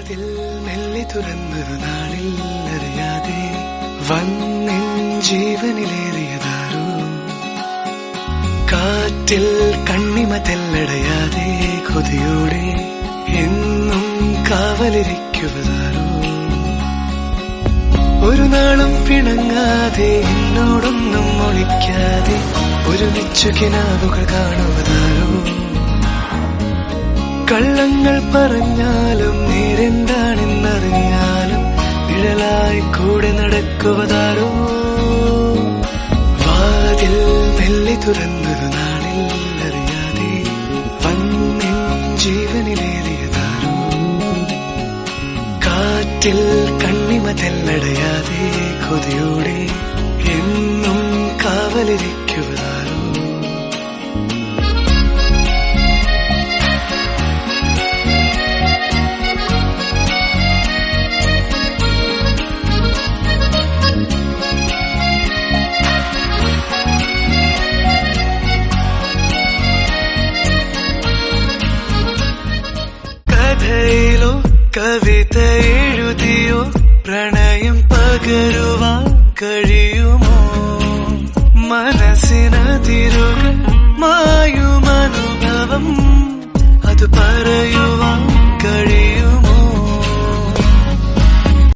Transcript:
വാതിൽ മെല്ലെ തുറന്നൊരു നാളിൽ അറിയാതെ വന്നിൻ ജീവനിലേറിയതാരോ കാറ്റിൽ കണ്ണിമ തെല്ലടയാതെ കൊതിയോടെ എന്നും കാവലിരിക്കുവതാരോ ഒരു നാളും പിണങ്ങാതെ എന്നോടൊന്നും ഒളിക്കാതെ ഒരുമിച്ചു കിനാവുകൾ കാണുവതാരോ കള്ളങ്ങൾ പറഞ്ഞാലും നേരെന്താണെന്നറിഞ്ഞാലും നിഴലായി കൂടെ നടക്കുവതാരോ വാതിൽ മെല്ലെ തുറന്നൊരു നാളിൽ അറിയാതെ വന്നിൻ ജീവനിലേറിയതാരോ കാറ്റിൽ കണ്ണിമ തെല്ലടയാതെ കൊതിയോടെ എന്നും കാവലിരിക്കുവതാരോ